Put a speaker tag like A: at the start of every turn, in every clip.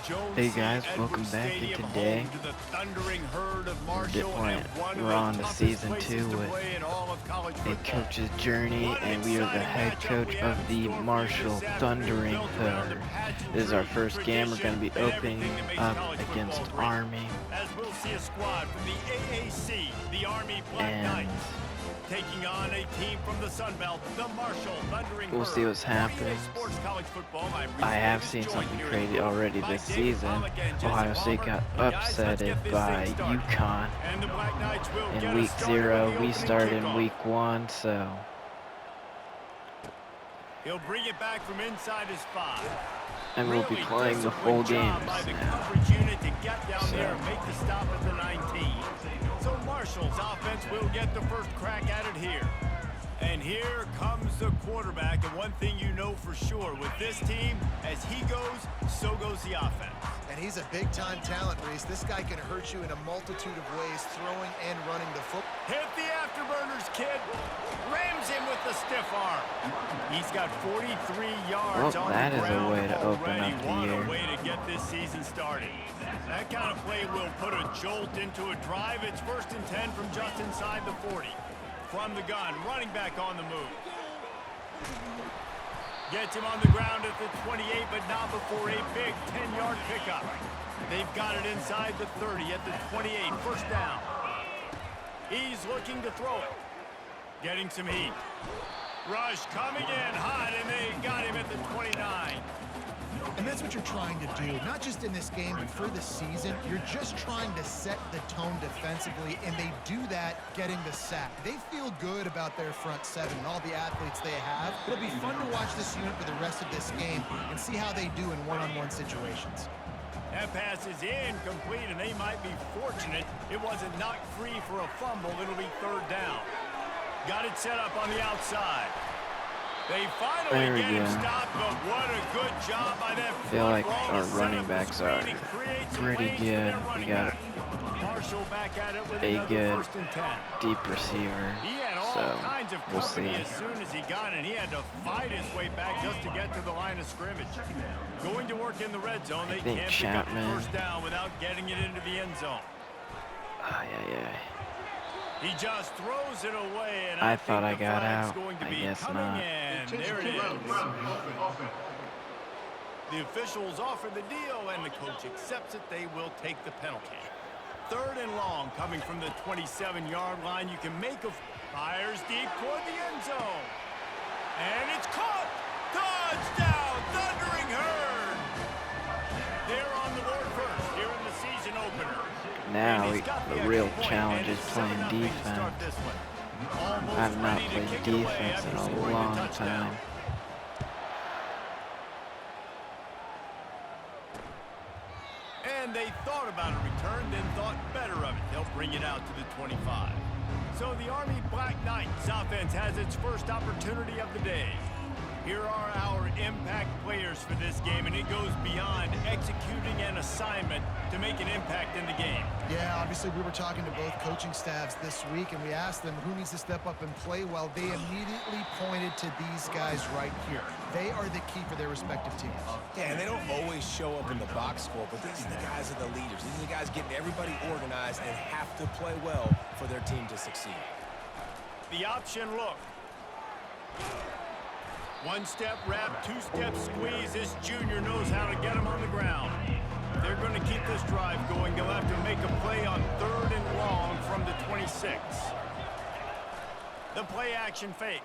A: Hey guys, welcome back, and today we're on to season 2 with a coach's journey, and we are the head coach of the Marshall Thundering Herd. This is our first game. We're going to be opening up against Army, and
B: taking on a team from the Sun Belt, the Marshall Thundering Herd.
A: We'll see what's happening. I have seen something crazy already this season. Ohio State got upsetted by UConn in week 0. We started in week 1, so
B: he'll bring it back from inside his 5.
A: And we'll be playing the full games now.
B: So make the stop at the 19. So Marshall's offense will get the first crack at it here. And here comes the quarterback. And one thing you know for sure with this team, as he goes, so goes the offense.
C: And he's a big-time talent, Reese. This guy can hurt you in a multitude of ways, throwing and running the football.
B: Hit the afterburners, kid. Rams him with the stiff arm. He's got 43 yards on the ground.
A: That is a way to open up the year.
B: What a way to get this season started. That kind of play will put a jolt into a drive. It's 1st and 10 from just inside the 40. From the gun, running back on the move. Gets him on the ground at the 28, but not before a big 10-yard pickup. They've got it inside the 30 at the 28, first down. He's looking to throw it. Getting some heat. Rush coming in hot, and they got him at the 29.
C: And that's what you're trying to do, not just in this game, but for the season. You're just trying to set the tone defensively, and they do that getting the sack. They feel good about their front 7 and all the athletes they have. It'll be fun to watch this unit for the rest of this game and see how they do in one-on-one situations.
B: That pass is incomplete, and they might be fortunate it wasn't knocked free for a fumble. It'll be 3rd down. Got it set up on the outside. They finally get him stopped, but what a good job by that.
A: I feel like our running backs are pretty good. We got a good deep receiver, so we'll see.
B: As soon as he got it, he had to fight his way back just to get to the line of scrimmage. Going to work in the red zone, they can't pick up the first down without getting it into the end zone.
A: Yeah.
B: He just throws it away, and
A: I thought I got out. I guess not.
B: There it is. The officials offer the deal, and the coach accepts it. They will take the penalty. 3rd and long, coming from the 27-yard line. You can make a fires deep toward the end zone, and it's caught. Touchdown, Thundering Herd. They're on the board first here in the season opener.
A: Now the real challenge is playing defense. I have not played defense in a long time.
B: And they thought about a return, then thought better of it. They'll bring it out to the 25. So the Army Black Knights offense has its first opportunity of the day. Here are our impact players for this game, and it goes beyond executing an assignment to make an impact in the game.
C: Yeah, obviously we were talking to both coaching staffs this week, and we asked them who needs to step up and play well. They immediately pointed to these guys right here. They are the key for their respective teams.
D: Yeah, and they don't always show up in the box score, but these are the guys that are the leaders. These are the guys getting everybody organized and have to play well for their team to succeed.
B: The option look. 1-step wrap, 2-step squeeze. This junior knows how to get him on the ground. They're going to keep this drive going. They'll have to make a play on 3rd and long from the 26. The play action fake.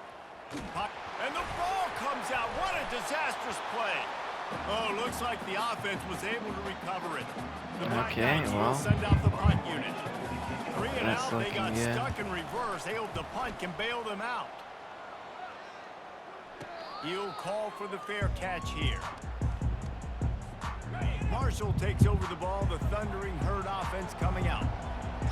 B: And the ball comes out. What a disastrous play. Oh, looks like the offense was able to recover it. The Black Knights will send out the punt unit. 3 and out, they got stuck in reverse. They hope the punt can bail them out. He'll call for the fair catch here. Marshall takes over the ball. The Thundering Herd offense coming out.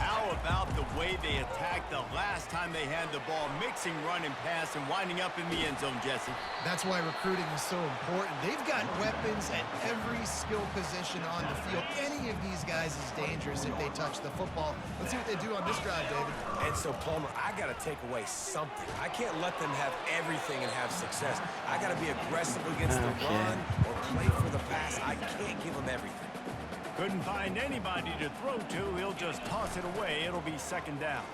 B: How about the way they attacked the last time they had the ball, mixing run and pass and winding up in the end zone, Jesse?
C: That's why recruiting is so important. They've got weapons at every skill position on the field. Any of these guys is dangerous if they touch the football. Let's see what they do on this drive, David.
D: And so, Palmer, I got to take away something. I can't let them have everything and have success. I got to be aggressive against the run or play for the pass. I can't give them everything.
B: Couldn't find anybody to throw to. He'll just toss it away. It'll be second down.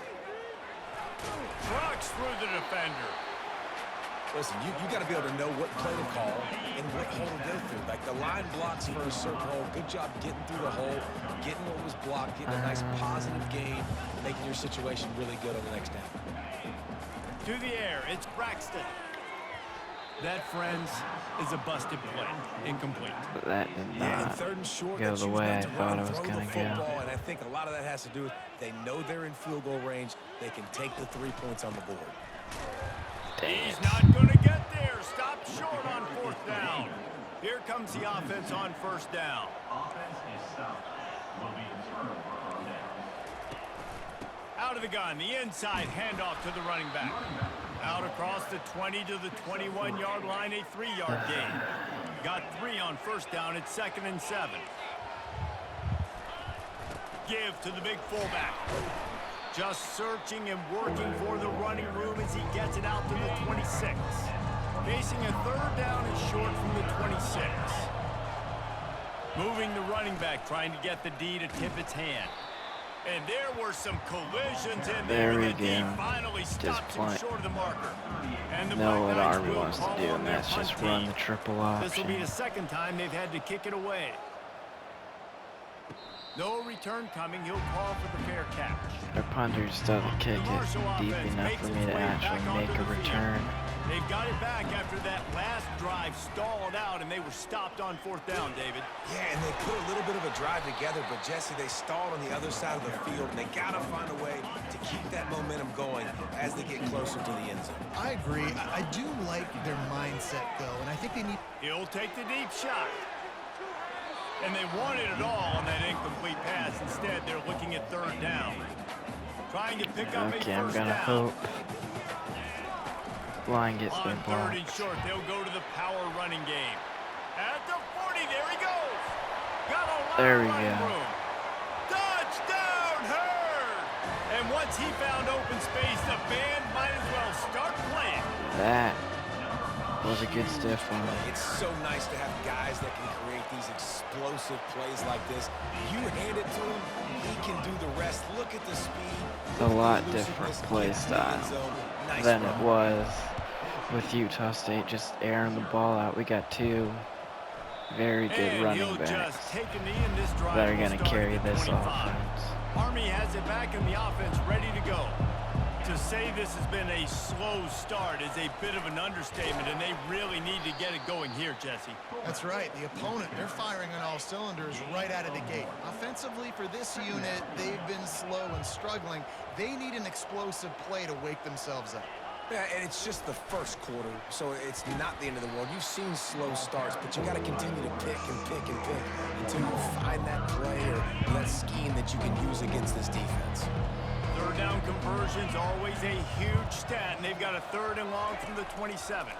B: Trucks through the defender.
D: Listen, you got to be able to know what play to call and what hole to go through. Like the line blocks for a certain hole. Good job getting through the hole, getting what was blocked, getting a nice positive gain, making your situation really good on the next down.
B: To the air, it's Braxton. That, friends, is a busted play. Incomplete.
A: That did
D: Yeah,
A: not
D: and third and short,
A: go the way I thought it was
D: going
A: going to
D: go.
A: go.
D: And I think a lot of that has to do with they know they're in field goal range. They can take the 3 points on the board.
B: He's not going to get there. Stop short on fourth down. Here comes the offense on first down. Out of the gun, the inside handoff to the running back. Out across the 20 to the 21-yard line, a 3-yard gain. Got 3 on first down. It's 2nd and 7. Give to the big fullback. Just searching and working for the running room as he gets it out to the 26. Facing a third down and short from the 26. Moving the running back, trying to get the D to tip its hand. And there were some collisions in there.
A: There we
B: The D
A: go.
B: finally stops him short of the marker. And the
A: Know what
B: Black Knights
A: Army
B: will
A: wants to
B: call
A: do,
B: on
A: and
B: their
A: that's just
B: punt
A: run
B: team.
A: the triple
B: This will be
A: option.
B: the second time they've had to kick it away. No return coming. He'll call for the fair catch.
A: Our punter just doesn't kick it deep enough for me to actually make a return.
B: They've got it back after that last drive stalled out, and they were stopped on fourth down, David.
D: Yeah, and they put a little bit of a drive together, but Jesse, they stalled on the other side of the field, and they got to find a way to keep that momentum going as they get closer to the end zone.
C: I agree. I do like their mindset, though, and I think they need...
B: He'll take the deep shot. And they wanted it all on that incomplete pass. Instead, they're looking at third down. Trying to pick up a first
A: I'm gonna
B: down.
A: hope line gets their
B: On third and
A: block.
B: short, they'll go to the power running game. At the 40, there he goes. Got a lot
A: There
B: of
A: we
B: running
A: go.
B: room. Touchdown, Hurd! And once he found open space, the band might as well start playing.
A: That was a good stiff one.
D: It's so nice to have guys that can create these explosive plays like this. You hand it to him, he can do the rest. Look at the speed.
A: It's a lot different play style than it was with Utah State just airing the ball out. We got 2 very good running backs that are going to carry this offense.
B: Army has it back in the offense, ready to go. To say this has been a slow start is a bit of an understatement, and they really need to get it going here, Jesse.
C: That's right. The opponent, they're firing on all cylinders right out of the gate. Offensively, for this unit, they've been slow and struggling. They need an explosive play to wake themselves up.
D: Yeah, and it's just the first quarter, so it's not the end of the world. You've seen slow starts, but you got to continue to pick and pick and pick until you find that play or that scheme that you can use against this defense.
B: Third down conversion's always a huge stat, and they've got a 3rd and long from the 27.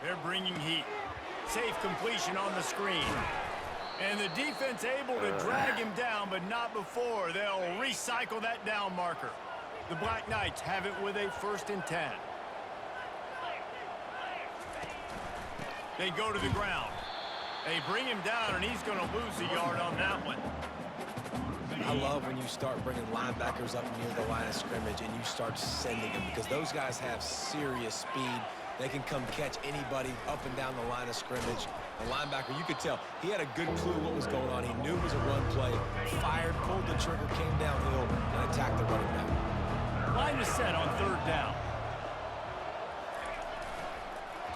B: They're bringing heat. Safe completion on the screen. And the defense able to drag him down, but not before. They'll recycle that down marker. The Black Knights have it with a 1st and 10. They go to the ground. They bring him down, and he's going to lose a yard on that one.
D: I love when you start bringing linebackers up near the line of scrimmage and you start sending them, because those guys have serious speed. They can come catch anybody up and down the line of scrimmage. The linebacker, you could tell, he had a good clue what was going on. He knew it was a run play, fired, pulled the trigger, came downhill, and attacked the running back.
B: Line is set on 3rd down.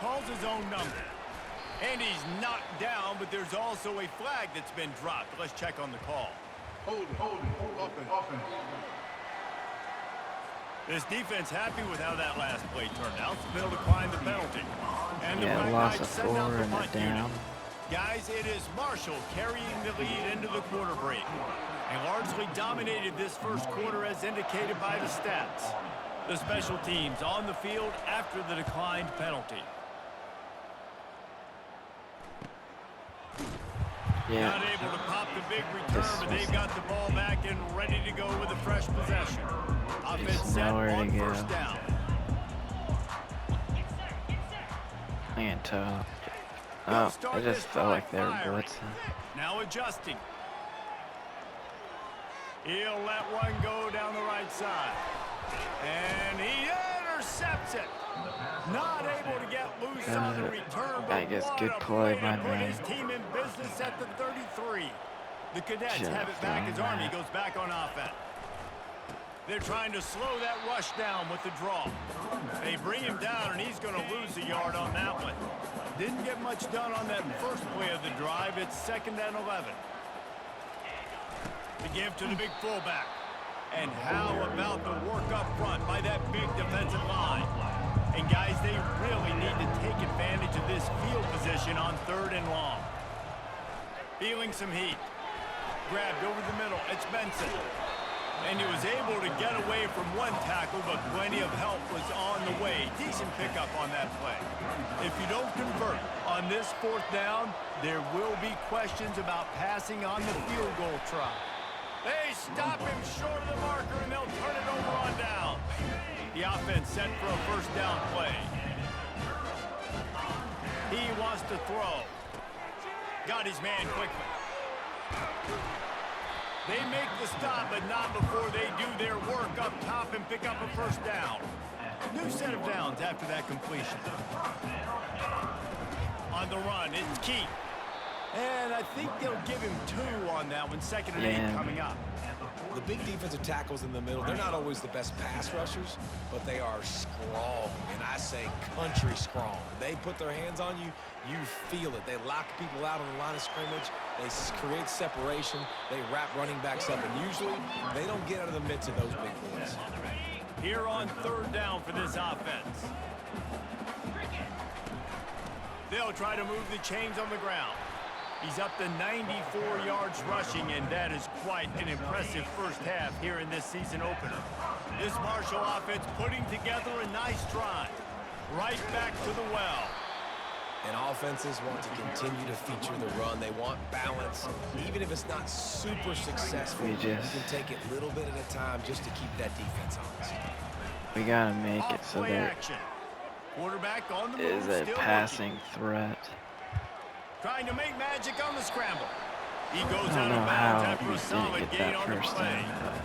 B: Calls his own number. And he's knocked down, but there's also a flag that's been dropped. Let's check on the call.
E: Hold offense.
B: This defense happy with how that last play turned out. So they'll decline the penalty. And the
A: Yeah,
B: Black
A: loss
B: Knights
A: of
B: setting
A: 4
B: out the
A: and
B: punt
A: a down.
B: unit. Guys, it is Marshall carrying the lead into the quarter break. And largely dominated this first quarter as indicated by the stats. The special teams on the field after the declined penalty.
A: Yeah.
B: Not able to pop the big return, but they've got the ball back and ready to go with a fresh possession. Offense set
A: nowhere to
B: on
A: go.
B: first down.
A: And I just felt like they were blitzing.
B: Now adjusting. He'll let one go down the right side. And he intercepts it. Not able to get loose on the return, but
A: I guess
B: what
A: good
B: a
A: play
B: play
A: by
B: to put
A: me.
B: his team in business at the 33. The Cadets
A: Should've
B: have it back
A: thrown
B: as Army
A: that.
B: goes back on offense. They're trying to slow that rush down with the draw. They bring him down, and he's going to lose a yard on that one. Didn't get much done on that first play of the drive. It's 2nd and 11. To give to the big fullback. And how about the work up front by that big defensive line? And guys, they really need to take advantage of this field position on 3rd and long. Feeling some heat. Grabbed over the middle. It's Benson. And he was able to get away from one tackle, but plenty of help was on the way. Decent pickup on that play. If you don't convert on this 4th down, there will be questions about passing on the field goal try. They stop him short of the marker, and they'll turn it over on down. The offense set for a 1st down play. He wants to throw. Got his man quickly. They make the stop, but not before they do their work up top and pick up a 1st down. New set of downs after that completion. On the run, it's Keith. And I think they'll give him 2 on that one. 2nd and 8 coming up.
D: The big defensive tackles in the middle, they're not always the best pass rushers, but they are strong, and I say country strong. They put their hands on you, you feel it. They lock people out on the line of scrimmage. They create separation. They wrap running backs up, and usually they don't get out of the midst of those big boys.
B: Here on 3rd down for this offense. They'll try to move the chains on the ground. He's up to 94 yards rushing, and that is quite an impressive first half here in this season opener. This Marshall offense putting together a nice drive. Right back to the well.
D: And offenses want to continue to feature the run. They want balance. Even if it's not super successful, you can take it a little bit at a time just to keep that defense honest.
A: We gotta make it so there
B: action. Quarterback on the move,
A: is a
B: still
A: passing threat.
B: Trying to make magic on the scramble. He goes
A: I
B: out
A: don't know
B: of bounds
A: how
B: after
A: we
B: a solid
A: didn't get
B: gain
A: that
B: on the
A: 1st
B: play.
A: down.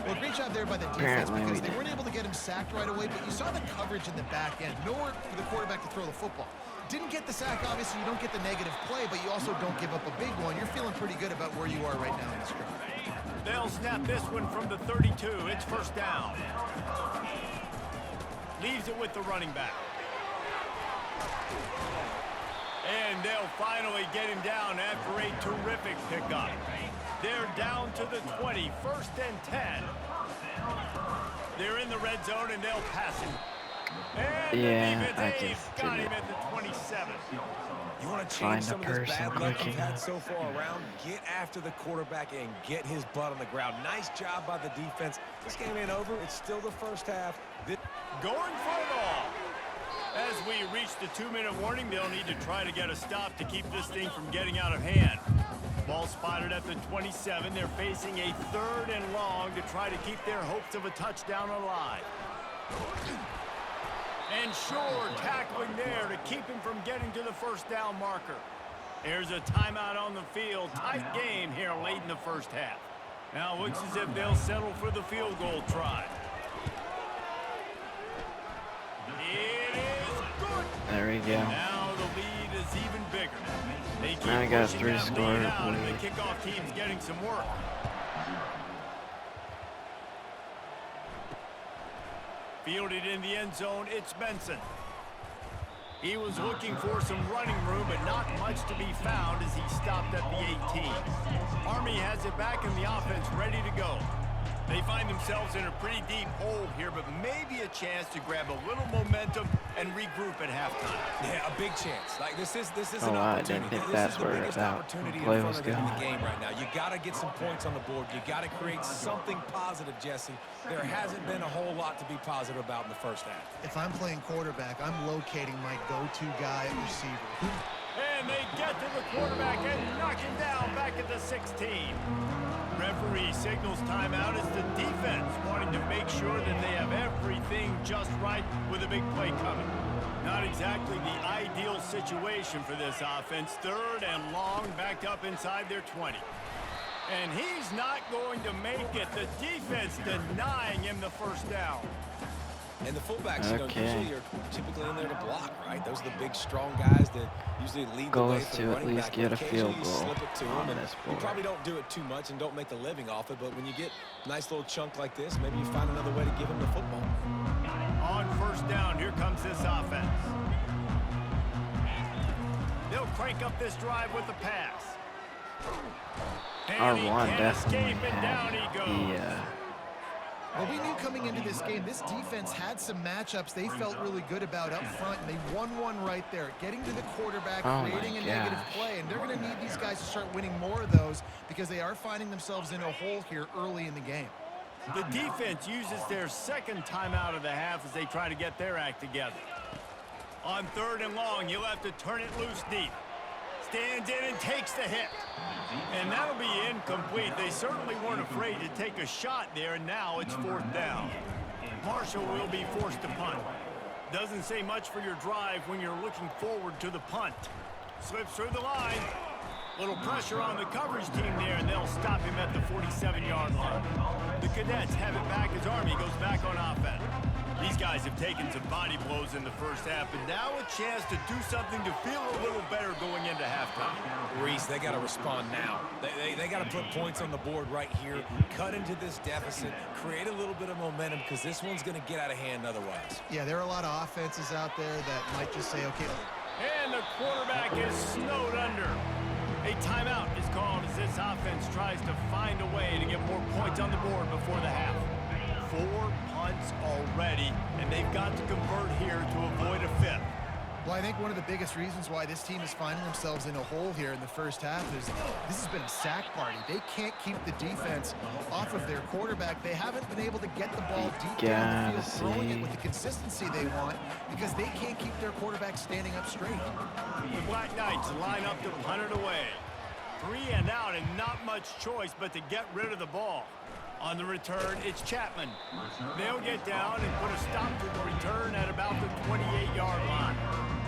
C: Well, great job there by the defense
A: Apparently
C: because
A: we
C: they
A: did.
C: weren't able to get him sacked right away, but you saw the coverage in the back end. Nowhere for the quarterback to throw the football. Didn't get the sack, obviously. You don't get the negative play, but you also don't give up a big one. You're feeling pretty good about where you are right now in the scrimmage.
B: They'll snap this one from the 32. It's 1st down. Leaves it with the running back. And they'll finally get him down after a terrific pickup. They're down to the 20, 1st and 10. They're in the red zone, and they'll pass him. And
A: Yeah, I
B: they've
A: just
B: got
A: didn't
B: him at the 27.
D: You want to
A: Find
D: change
A: the
D: some of this
A: person
D: bad luck
A: quick
D: you've had
A: enough.
D: so far around, get after the quarterback and get his butt on the ground. Nice job by the defense. This game ain't over. It's still the first half.
B: Going for it all. As we reach the 2-minute warning, they'll need to try to get a stop to keep this thing from getting out of hand. Ball spotted at the 27. They're facing a 3rd and long to try to keep their hopes of a touchdown alive. And Shore tackling there to keep him from getting to the 1st down marker. There's a timeout on the field. Tight game here late in the first half. Now it looks as if they'll settle for the field goal try. It is good.
A: There we go.
B: Now the lead is even bigger. They keep
A: Now I got a
B: pushing that
A: 3-score
B: lead out, and
A: lead.
B: the kickoff team's getting some work. Fielded in the end zone, it's Benson. He was looking for some running room, but not much to be found as he stopped at the 18. Army has it back in the offense, ready to go. They find themselves in a pretty deep hole here, but maybe a chance to grab a little momentum and regroup at halftime.
D: Yeah, a big chance. Like this is
A: Oh,
D: an
A: I
D: opportunity.
A: didn't think
D: This
A: that's
D: is the
A: where
D: biggest
A: that
D: opportunity in
A: play
D: front
A: was
D: of them in the
A: going.
D: game right now. You got to get some points on the board. You got to create something positive, Jesse. There hasn't been a whole lot to be positive about in the first half.
C: If I'm playing quarterback, I'm locating my go-to guy at receiver.
B: And they get to the quarterback and knock him down back at the 16. Referee signals timeout as the defense wanting to make sure that they have everything just right with a big play coming. Not exactly the ideal situation for this offense. 3rd and long, backed up inside their 20. And he's not going to make it. The defense denying him the first down.
D: And the fullbacks,
A: Okay.
D: usually are typically in there to block, right? Those are the big, strong guys that usually lead the
A: Goal
D: way
A: is
D: for
A: to
D: the
A: at
D: running
A: least
D: back.
A: get a
D: Occasionally
A: field
D: you
A: goal
D: slip it to
A: on
D: them, and
A: this
D: you
A: board.
D: probably don't do it too much and don't make a living off it, but when you get a nice little chunk like this, maybe you find another way to give them the football.
B: On first down, here comes this offense. They'll crank up this drive with the pass. And he
A: R1
B: can't
A: definitely
B: escape, and down he
A: had
B: goes.
C: Well, we knew coming into this game, this defense had some matchups they felt really good about up front, and they won one right there, getting to the quarterback,
A: Oh my
C: creating a negative
A: gosh.
C: play, and they're going to need these guys to start winning more of those because they are finding themselves in a hole here early in the game.
B: The defense uses their second timeout of the half as they try to get their act together. On third and long, you'll have to turn it loose deep. Stands in and takes the hit. And that'll be incomplete. They certainly weren't afraid to take a shot there, and now it's fourth down. Marshall will be forced to punt. Doesn't say much for your drive when you're looking forward to the punt. Slips through the line. Little pressure on the coverage team there, and they'll stop him at the 47-yard line. The Cadets have it back as Army goes back on offense. These guys have taken some body blows in the first half, and now a chance to do something to feel a little better going into halftime.
D: Reese, they got to respond now. They got to put points on the board right here, cut into this deficit, create a little bit of momentum, because this one's going to get out of hand otherwise.
C: Yeah, there are a lot of offenses out there that might just say, okay.
B: And the quarterback is snowed under. A timeout is called as this offense tries to find a way to get more points on the board before the half. 4 punts already, and they've got to convert here to avoid a fifth.
C: Well, I think one of the biggest reasons why this team is finding themselves in a hole here in the first half is this has been a sack party. They can't keep the defense off of their quarterback. They haven't been able to get the ball deep down the field, throwing it with the consistency they want because they can't keep their quarterback standing up straight.
B: The Black Knights line up to punt it away. 3 and out, and not much choice but to get rid of the ball. On the return, it's Chapman. They'll get down and put a stop to the return at about the 28-yard line.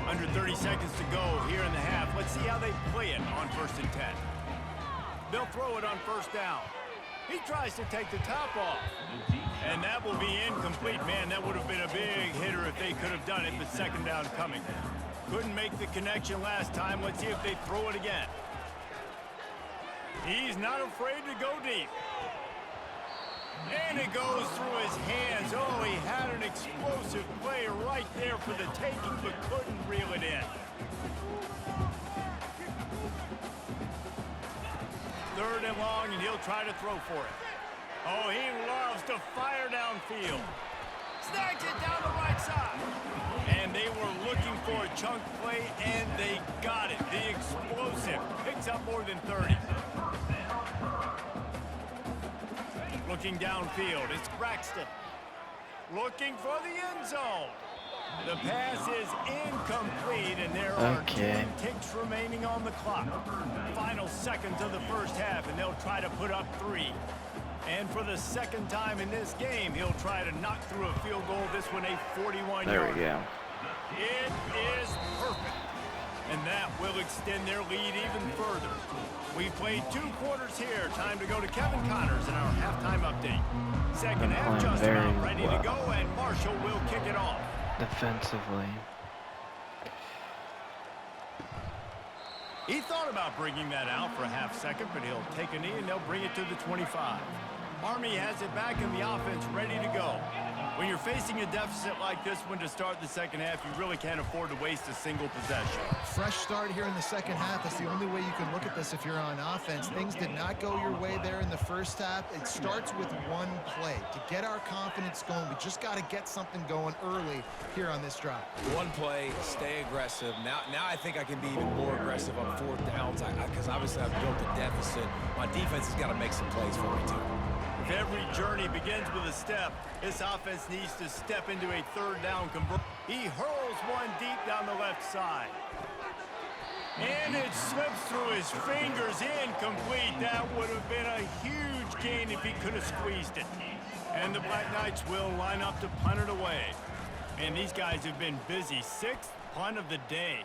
B: Under 30 seconds to go here in the half. Let's see how they play it on 1st and 10. They'll throw it on first down. He tries to take the top off. And that will be incomplete. Man, that would have been a big hitter if they could have done it, but second down coming. Couldn't make the connection last time. Let's see if they throw it again. He's not afraid to go deep. And it goes through his hands. Oh, he had an explosive play right there for the taking, but couldn't reel it in. 3rd and long, and he'll try to throw for it. Oh, he loves to fire downfield. Snags it down the right side. And they were looking for a chunk play, and they got it. The explosive picks up more than 30. Looking downfield, it's Braxton. Looking for the end zone. The pass is incomplete, and there are 2 ticks remaining on the clock. Final seconds of the first half, and they'll try to put up 3. And for the second time in this game, he'll try to knock through a field goal. This one a 41-yard.
A: There we go.
B: It is perfect. And that will extend their lead even further. We've played 2 quarters here. Time to go to Kevin Connors in our halftime update. Second half just about ready to go, and Marshall will kick it off.
A: Defensively.
B: He thought about bringing that out for a half second, but he'll take a knee and they'll bring it to the 25. Army has it back in the offense, ready to go. When you're facing a deficit like this one to start the second half, you really can't afford to waste a single possession.
C: Fresh start here in the second half. That's the only way you can look at this if you're on offense. Things did not go your way there in the first half. It starts with one play. To get our confidence going, we just got to get something going early here on this drive.
D: One play, stay aggressive. Now I think I can be even more aggressive on 4th downs because obviously I've built a deficit. My defense has got to make some plays for me too.
B: If every journey begins with a step, this offense needs to step into a 3rd down conversion. He hurls one deep down the left side. And it slips through his fingers, incomplete. That would have been a huge gain if he could have squeezed it. And the Black Knights will line up to punt it away. And these guys have been busy. 6th punt of the day.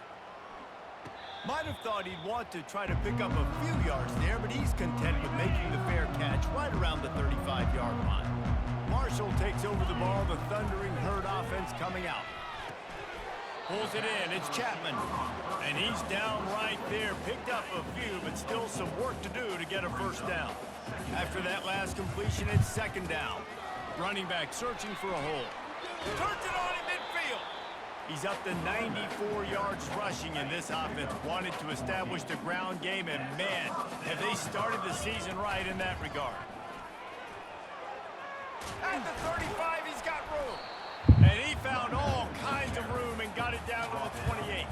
B: Might have thought he'd want to try to pick up a few yards there, but he's content with making the 35-yard line. Marshall takes over the ball. The Thundering Herd offense coming out. Pulls it in. It's Chapman. And he's down right there. Picked up a few, but still some work to do to get a first down. After that last completion, it's second down. Running back searching for a hole. Turns it on in midfield. He's up to 94 yards rushing, and this offense wanted to establish the ground game, and man, have they started the season right in that regard. At the 35, he's got room. And he found all kinds of room and got it down to the 28.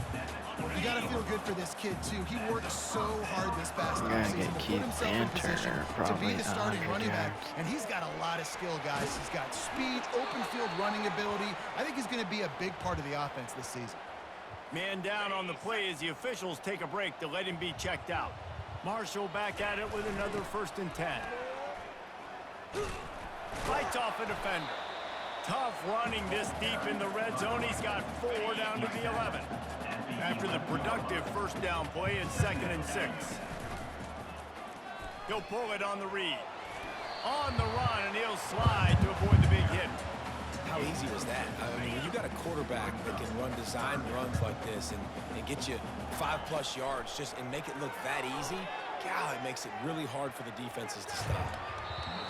C: You got to feel good for this kid, too. He worked so hard this past
A: We're gonna
C: offseason
A: get
C: to put
A: Keith
C: himself in position
A: Turner
C: to
A: probably
C: be the starting
A: 100
C: running back.
A: yards.
C: And he's got a lot of skill, guys. He's got speed, open field running ability. I think he's going to be a big part of the offense this season.
B: Man down on the play as the officials take a break to let him be checked out. Marshall back at it with another 1st and 10. Fights off a defender. Tough running this deep in the red zone. He's got 4 down to the 11. After the productive first down play, it's 2nd and 6. He'll pull it on the read. On the run, and he'll slide to avoid the big hit.
D: How easy was that? I mean, when you got a quarterback that can run design runs like this and get you 5+ yards and make it look that easy, God, it makes it really hard for the defenses to stop.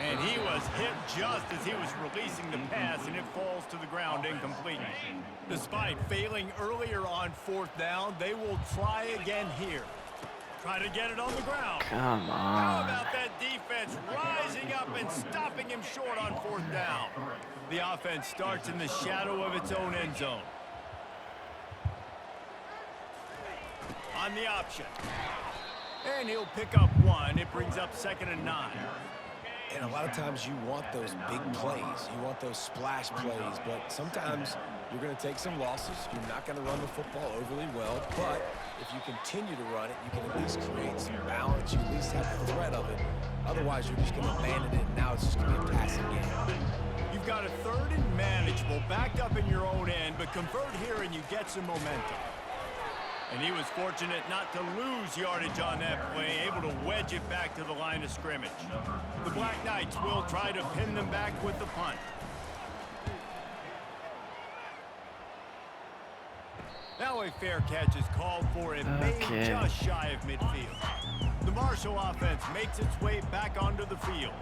B: And he was hit just as he was releasing the pass, and it falls to the ground incomplete. Despite failing earlier on 4th down, they will try again here. Try to get it on the ground.
A: Come
B: How
A: on.
B: about that defense rising up and stopping him short on 4th down? The offense starts in the shadow of its own end zone. On the option. And he'll pick up 1. It brings up 2nd and 9.
D: And a lot of times you want those big plays. You want those splash plays. But sometimes you're going to take some losses. You're not going to run the football overly well. But if you continue to run it, you can at least create some balance. You at least have the threat of it. Otherwise, you're just going to abandon it. And now it's just going to be a passing game.
B: You've got a 3rd and manageable, backed up in your own end, but convert here and you get some momentum. And he was fortunate not to lose yardage on that play, able to wedge it back to the line of scrimmage. The Black Knights will try to pin them back with the punt. Now a fair catch is called for and made just shy of midfield. The Marshall offense makes its way back onto the field.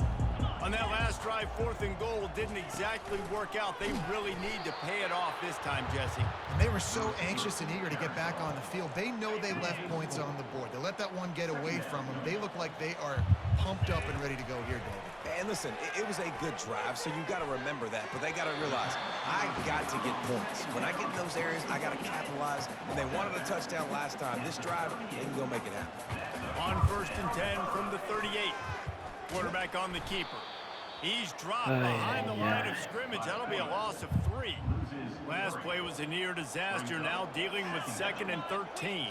B: On that last drive, 4th and goal didn't exactly work out. They really need to pay it off this time, Jesse.
C: And they were so anxious and eager to get back on the field. They know they left points on the board. They let that one get away from them. They look like they are pumped up and ready to go here, David.
D: And listen, it was a good drive, so you got to remember that. But they got to realize, I got to get points. When I get in those areas, I got to capitalize. And they wanted a touchdown last time. This drive, they can go make it happen.
B: On 1st and 10 from the 38. Quarterback on the keeper. He's dropped behind the line of scrimmage. That'll be a loss of 3. Last play was a near disaster. Now dealing with 2nd and 13.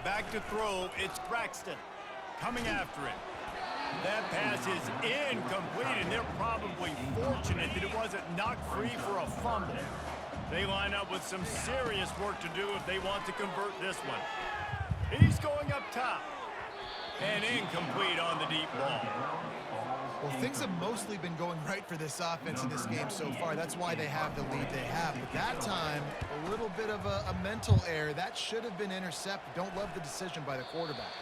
B: Back to throw. It's Braxton coming after it. That pass is incomplete, and they're probably fortunate that it wasn't knocked free for a fumble. They line up with some serious work to do if they want to convert this one. He's going up top. And incomplete on the deep ball.
C: Well, things have mostly been going right for this offense in this game so far. That's why they have the lead they have. But that time, a little bit of a mental error. That should have been intercepted. Don't love the decision by the quarterback.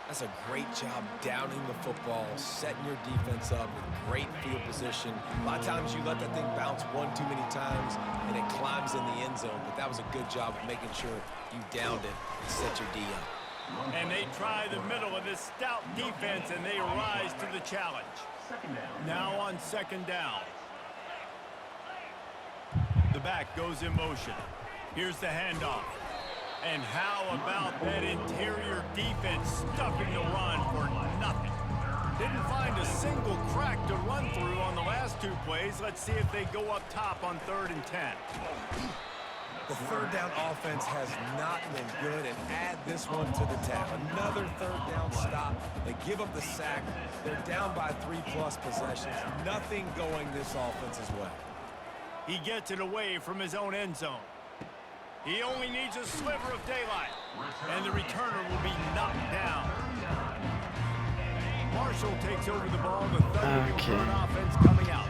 D: That's a great job downing the football, setting your defense up with great field position. A lot of times you let that thing bounce one too many times, and it climbs in the end zone. But that was a good job of making sure you downed it and set your D up.
B: And they try the middle of this stout defense, and they rise to the challenge. Now on 2nd down. The back goes in motion. Here's the handoff. And how about that interior defense stuffing the run for nothing? Didn't find a single crack to run through on the last 2 plays. Let's see if they go up top on 3rd and 10.
D: The 3rd down offense has not been good, and add this one to the tab. Another 3rd down stop. They give up the sack. They're down by 3+ possessions. Nothing going this offense's way.
B: He gets it away from his own end zone. He only needs a sliver of daylight, and the returner will be knocked down. Marshall takes over the ball. The Thundering Herd offense coming out.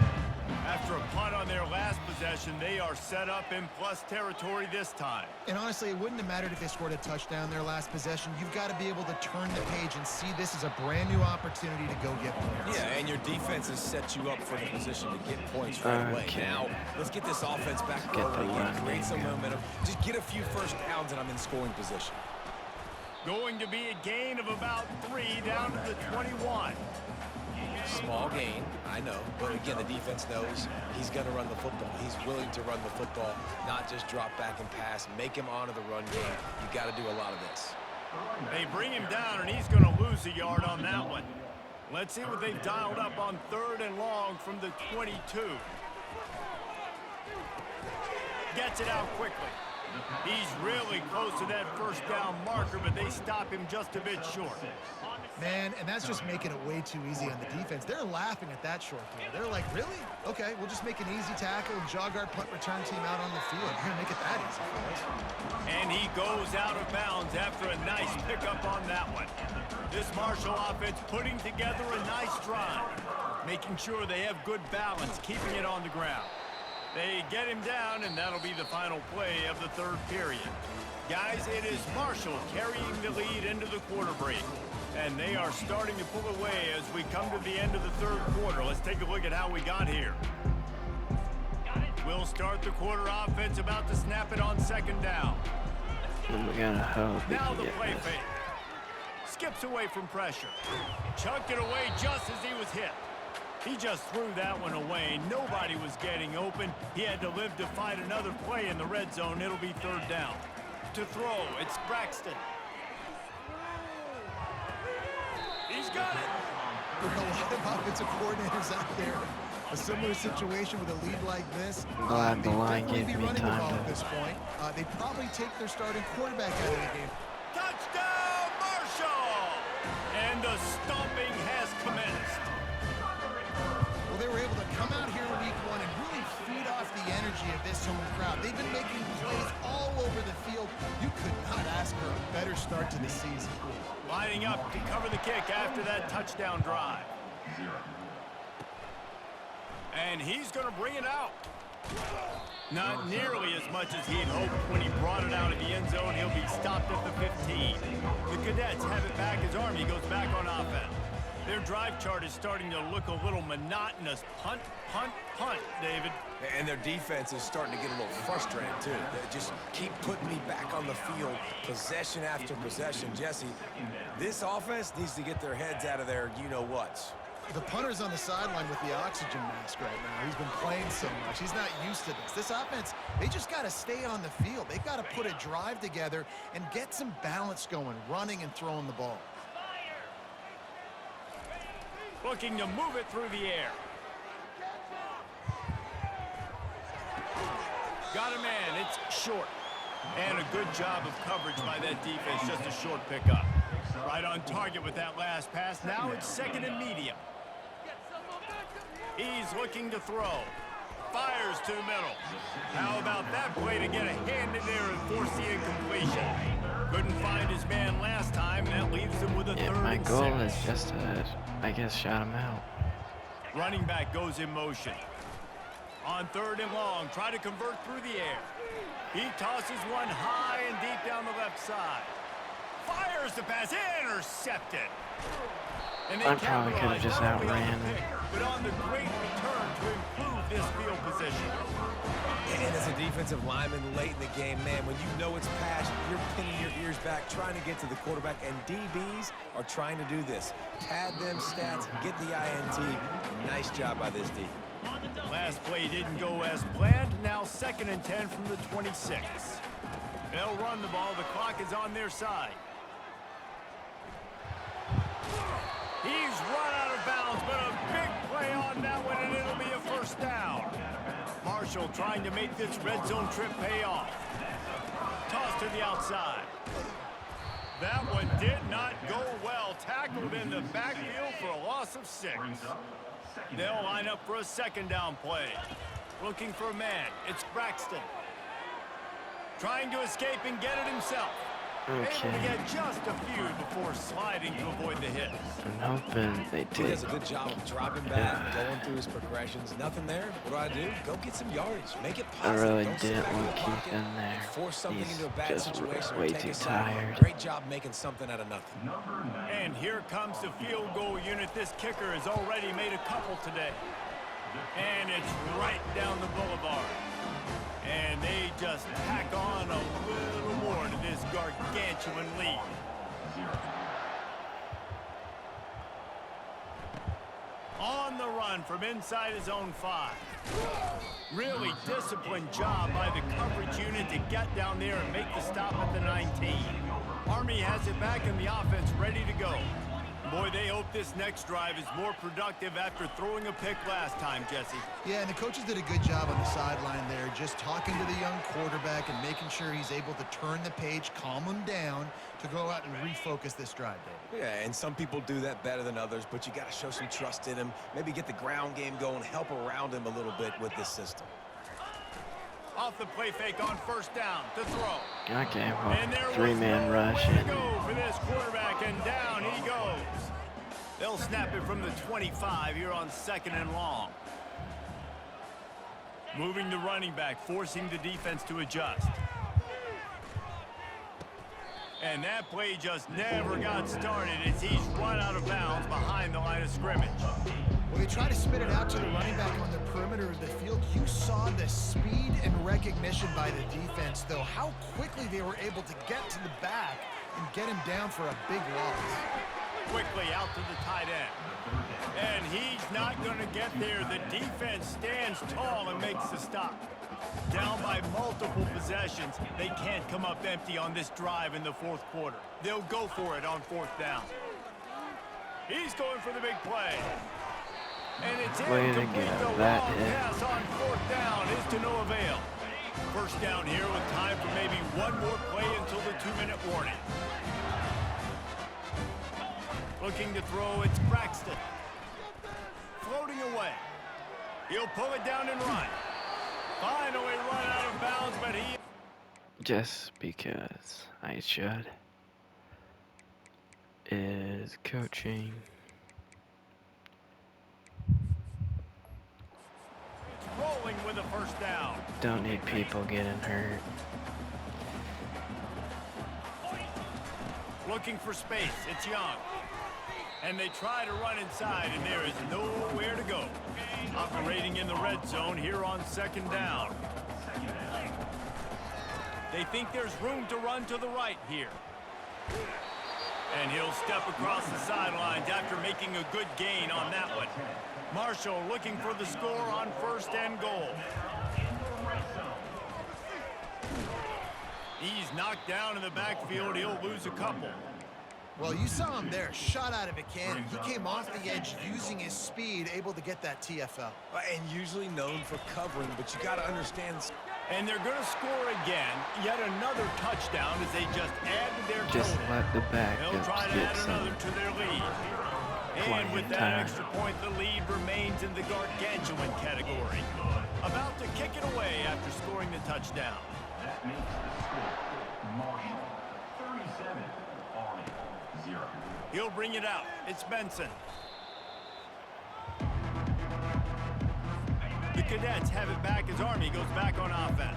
B: After a punt on their last possession, they are set up in plus territory this time.
C: And honestly, it wouldn't have mattered if they scored a touchdown their last possession. You've got to be able to turn the page and see this as a brand new opportunity to go get points.
D: Yeah, and your defense has set you up for the position to get points right away. Now, let's get this offense back going again, create some momentum. Just get a few first downs, and I'm in scoring position.
B: Going to be a gain of about 3 down to the 21.
D: Small gain, I know, but again, the defense knows he's going to run the football. He's willing to run the football, not just drop back and pass, make him honor the run game. You got to do a lot of this.
B: They bring him down, and he's going to lose a yard on that one. Let's see what they've dialed up on 3rd and long from the 22. Gets it out quickly. He's really close to that first down marker, but they stop him just a bit short.
C: Man, and that's just making it way too easy on the defense. They're laughing at that short game. They're like, really? Okay, we'll just make an easy tackle and jog our punt return team out on the field. We're going to make it that easy for us.
B: And he goes out of bounds after a nice pickup on that one. This Marshall offense putting together a nice drive, making sure they have good balance, keeping it on the ground. They get him down, and that'll be the final play of the 3rd period. Guys, it is Marshall carrying the lead into the quarter break. And they are starting to pull away as we come to the end of the 3rd quarter. Let's take a look at how we got here. We'll start the quarter offense, about to snap it on 2nd down.
A: And we're gonna hope
B: Now the play fake. Skips away from pressure. Chucked it away just as he was hit. He just threw that one away. Nobody was getting open. He had to live to find another play in the red zone. It'll be 3rd down. To throw, it's Braxton. He's got it.
C: There are a lot of offensive coordinators out there. A similar situation with a lead like this.
A: Glad the line gave me
C: running the
A: time
C: ball
A: to...
C: at this point. They probably take their starting quarterback out of the game.
B: Touchdown, Marshall! And the stomping has commenced.
C: Well, they were able to come out here in week 1 and really feed off the energy of this home crowd. They've been making plays all over the field. You could not ask for a better start to the season.
B: Lining up to cover the kick after that touchdown drive. And he's going to bring it out. Not nearly as much as he'd hoped when he brought it out of the end zone. He'll be stopped at the 15. The Cadets have it back as Army goes back on offense. Their drive chart is starting to look a little monotonous. Punt, punt, punt, David.
D: And their defense is starting to get a little frustrated, too. They just keep putting me back on the field, possession after possession. Jesse, this offense needs to get their heads out of their you-know-whats.
C: The punter's on the sideline with the oxygen mask right now. He's been playing so much. He's not used to this. This offense, they just got to stay on the field. They've got to put a drive together and get some balance going, running and throwing the ball.
B: Looking to move it through the air. Got a man, it's short. And a good job of coverage by that defense, just a short pickup. Right on target with that last pass. Now it's 2nd and medium. He's looking to throw. Fires to the middle. How about that play to get a hand in there and force the incompletion? Couldn't find his man last time. That leaves him with a 3rd
A: my
B: and
A: goal
B: 6.
A: is just to, I guess, shout him out.
B: Running back goes in motion. On 3rd and long, try to convert through the air. He tosses one high and deep down the left side. Fires the pass, intercepted. And they
A: I probably could have just outran him.
B: But on the great return to improve this field position.
D: And as a defensive lineman late in the game, man, when you know it's pass, you're pinning your ears back, trying to get to the quarterback, and DBs are trying to do this. Pad them stats, get the INT. Nice job by this D.
B: Last play didn't go as planned. Now 2nd and 10 from the 26. They'll run the ball. The clock is on their side. He's run out of bounds, but a big play on that one, and it'll be a 1st down. Marshall trying to make this red zone trip pay off. Toss to the outside. That one did not go well. Tackled in the backfield for a loss of 6. They'll line up for a 2nd down play. Looking for a man. It's Braxton. Trying to escape and get it himself. Able to
A: Okay.
B: get just a few before sliding to avoid the hit.
A: I'm hoping they
D: He
A: take.
D: does a good job of dropping back, going through his progressions. Nothing there. What do? Go get some yardage. Make it
A: I
D: positive.
A: really
D: Don't sit
A: didn't
D: back in
A: want
D: the
A: to keep
D: pocket
A: him there.
D: and force something
A: He's
D: into a bad
A: just
D: situation or
A: way
D: take
A: too
D: a sack.
A: tired.
D: Great job making something out of nothing.
B: And here comes the field goal unit. This kicker has already made a couple today. And it's right down the boulevard. And they just tack on a little more to this gargantuan lead. On the run from inside his own 5. Really disciplined job by the coverage unit to get down there and make the stop at the 19. Army has it back and the offense ready to go. Boy, they hope this next drive is more productive after throwing a pick last time, Jesse.
C: Yeah, and the coaches did a good job on the sideline there, just talking to the young quarterback and making sure he's able to turn the page, calm him down to go out and refocus this drive, David.
D: Yeah, and some people do that better than others, but you got to show some trust in him. Maybe get the ground game going, help around him a little bit with this system.
B: Off the play fake on first down to throw.
A: Okay,
B: And there
A: well,
B: was
A: three-man
B: no
A: rush.
B: way to go for this quarterback, and down he goes. They'll snap it from the 25 here on 2nd and long. Moving the running back, forcing the defense to adjust. And that play just never got started as he's run out of bounds behind the line of scrimmage.
C: Well, they try to spit it out to the running back on the perimeter of the field. You saw the speed and recognition by the defense, though, how quickly they were able to get to the back and get him down for a big loss.
B: Quickly out to the tight end. And he's not going to get there. The defense stands tall and makes the stop. Down by multiple possessions, they can't come up empty on this drive in the 4th quarter. They'll go for it on 4th down. He's going for the big play. And it's
A: Way to
B: incomplete.
A: go.
B: The
A: That
B: long
A: hit.
B: pass on 4th down is to no avail. First down here with time for maybe one more play until the 2-minute warning. Looking to throw, it's Braxton. Floating away. He'll pull it down and run. Finally run out of bounds, but he...
A: Just because I should. Is coaching.
B: rolling with a first down.
A: Don't need people getting hurt.
B: Looking for space. It's Young. And they try to run inside, and there is nowhere to go. Operating in the red zone here on 2nd down. They think there's room to run to the right here. And he'll step across the sidelines after making a good gain on that one. Marshall looking for the score on 1st and goal. He's knocked down in the backfield. He'll lose a couple.
C: Well, you saw him there, shot out of a cannon. He came off the edge using his speed, able to get that TFL.
D: And usually known for covering, but you got to understand.
B: And they're going to score again. Yet another touchdown as they just add to their
A: Just
B: total.
A: let the
B: They'll
A: backups
B: try to
A: get
B: add
A: some
B: another to their lead. And
A: playing
B: with that
A: time.
B: extra point, the lead remains in the gargantuan category. About to kick it away after scoring the touchdown.
E: That makes the score Marshall 37, Army 0.
B: He'll bring it out. It's Benson. The Cadets have it back as Army goes back on offense.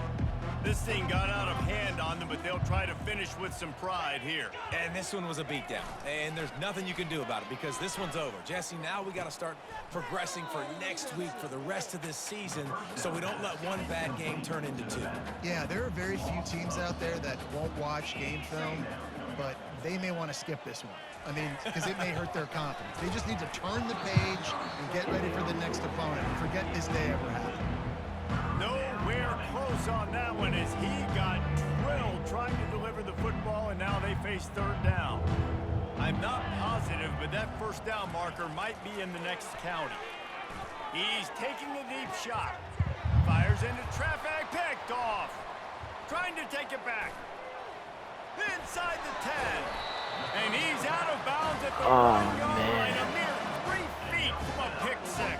B: This thing got out of hand on them, but they'll try to finish with some pride here.
D: And this one was a beatdown. And there's nothing you can do about it because this one's over. Jesse, now we got to start progressing for next week for the rest of this season so we don't let one bad game turn into two.
C: Yeah, there are very few teams out there that won't watch game film, but they may want to skip this one. I mean, because it may hurt their confidence. They just need to turn the page and get ready for the next opponent. Forget this day ever happened.
B: Nowhere close on that one as he got drilled trying to deliver the football, and now they face 3rd down. I'm not positive, but that 1st down marker might be in the next county. He's taking the deep shot. Fires into traffic, picked off. Trying to take it back. Inside the 10. And he's out of bounds at the 1-yard line, a mere 3 feet from a pick six.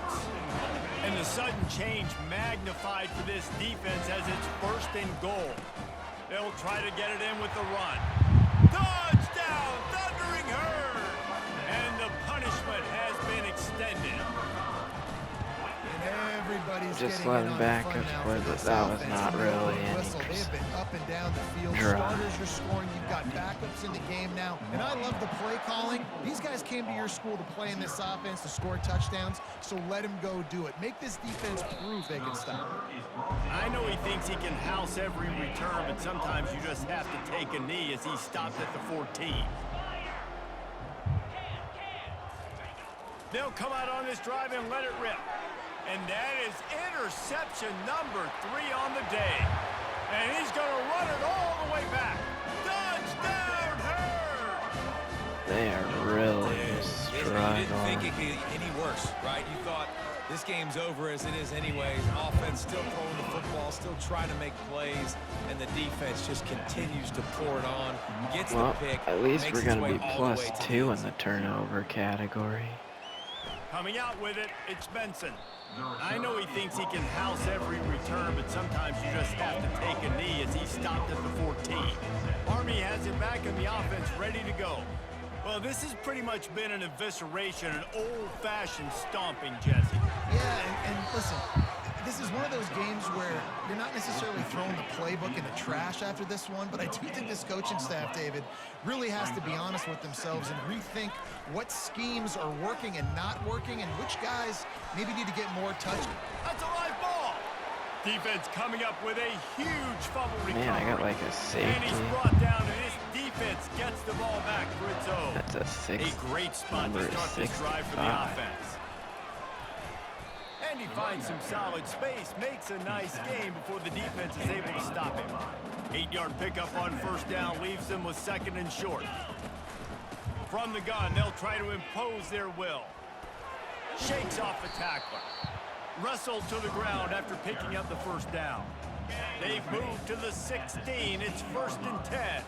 B: And the sudden change magnified for this defense as it's 1st and goal. They'll try to get it in with the run. Touchdown, Thundering Herd! And the punishment has been extended.
C: And everybody's
A: Just
C: getting
A: let
C: in
A: him
C: on
A: back
C: the fun
A: up
C: now
A: for
C: for
A: the,
C: this
A: that was
C: offense.
A: not
C: And the
A: really
C: opening
A: any
C: whistle, they have been up and down the field.
A: drive.
C: Starters are scoring. You've got backups in the game now. And I love the play calling. These guys came to your school to play in this offense to score touchdowns, so let them go do it. Make this defense prove they can stop.
B: I know he thinks he can house every return, but sometimes you just have to take a knee as he stopped at the 14. They'll come out on this drive and let it rip. And that is interception number 3 on the day. And he's going to run it all the way back. Touchdown, Herd!
A: They are really just
D: You didn't think
A: struggling.
D: it could get any worse, right? You thought this game's over as it is anyways. Offense still throwing the football, still trying to make plays, and the defense just continues to pour it on. Gets
A: Well,
D: the pick.
A: at least
D: makes
A: we're
D: its
A: going
D: way
A: to be
D: all the way
A: plus
D: to
A: 2
D: the
A: in the turnover category.
B: Coming out with it, it's Benson. I know he thinks he can house every return, but sometimes you just have to take a knee as he stopped at the 14. Army has him back in the offense, ready to go. Well, this has pretty much been an evisceration, an old-fashioned stomping, Jesse.
C: Yeah, and listen, this is one of those games where you're not necessarily throwing the playbook in the trash after this one, but I do think this coaching staff, David, really has to be honest with themselves and rethink what schemes are working and not working and which guys maybe need to get more touch.
B: That's a live ball. Defense coming up with a huge fumble recovery.
A: Man, I got like a
B: And he's
A: safety.
B: brought down, and this defense gets the ball back for its own.
A: That's a 6.
B: A great spot to
A: number
B: start this drive for the
A: 65.
B: offense. And he finds some solid space, makes a nice game before the defense is able to stop him. 8-yard pickup on first down leaves them with 2nd and short. From the gun, they'll try to impose their will. Shakes off the tackler. Wrestled to the ground after picking up the first down. They've moved to the 16. It's 1st and 10.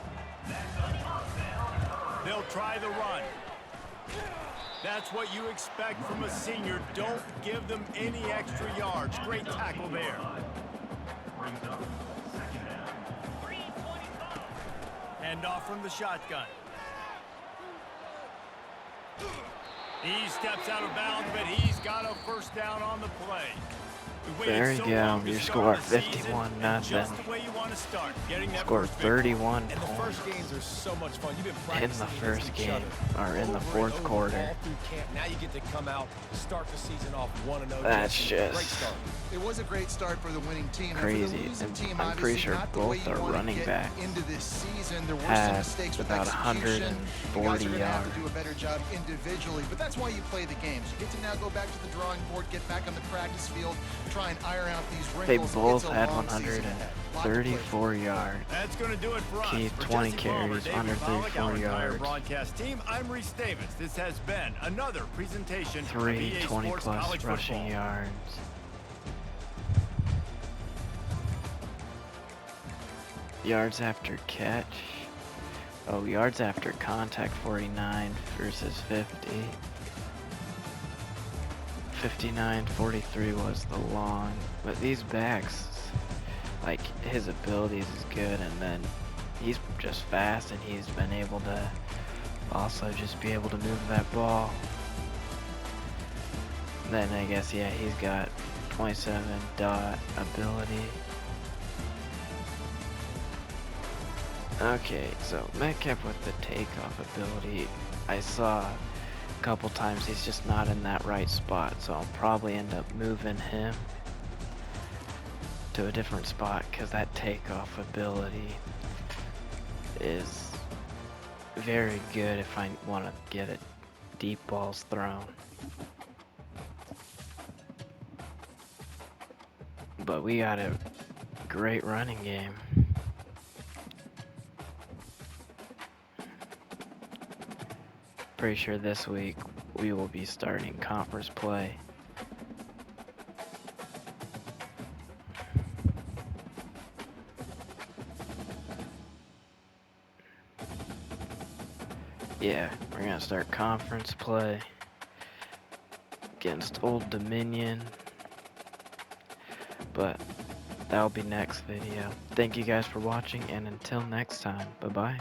B: They'll try the run. That's what you expect from a senior. Don't give them any extra yards. Great tackle there. Hand off from the shotgun. He steps out of bounds, but he's got a first down on the play.
A: There you go. Your score 51-0.
B: Just the way you want to start, getting that
A: Scored
B: first victory.
A: 31
D: And the first
A: points
D: games are so much fun. You've been
A: in
D: practicing
A: the
D: against
A: first
D: each
A: game,
D: other
A: or in the
D: over and
A: 4th
D: over
A: quarter.
D: all through camp. Now you get to come out, start the season off 1-0.
A: That's
D: Jesse.
A: just
D: Great start.
C: It was a great start for the winning team.
A: Crazy.
C: And for the losing
A: And
C: team,
A: I'm pretty
C: obviously
A: sure
C: not the way
A: both
C: you
A: our
C: wanna
A: running
C: get
A: backs
C: into this season. There were some
A: had
C: mistakes with
A: about
C: execution. You
A: 140
C: guys are gonna have to
A: yards.
C: do a better job individually, but that's why you play the games. You get to now go back to the drawing board, get back on the practice field, try and iron out these
A: They
C: wrinkles.
A: both
C: It's a
A: had
C: long season ahead. Lot to play for.
A: 134 yards.
B: That's going to do it for us.
A: Keith,
B: For
A: 20
B: Jesse Palmer,
A: carries,
B: David
A: under
B: Pollack,
A: 34
B: our entire
A: yards.
B: broadcast team, I'm Reese Davis. This has been another presentation of
A: 3
B: EA
A: 20
B: Sports
A: plus
B: College
A: rushing
B: Football.
A: yards. Yards after catch. Oh, yards after contact 49 versus 50. 59, 43 was the long. But these backs, like, his abilities is good, and then he's just fast, and he's been able to also just be able to move that ball. Then I guess, yeah, he's got 27 dot ability. Okay, so Metcalf with the takeoff ability, I saw a couple times he's just not in that right spot, so I'll probably end up moving him to a different spot because that takeoff ability is very good if I want to get it deep balls thrown. But we got a great running game. Pretty sure this week we will be starting conference play. Yeah, we're gonna start conference play against Old Dominion. But that'll be next video. Thank you guys for watching, and until next time, bye bye.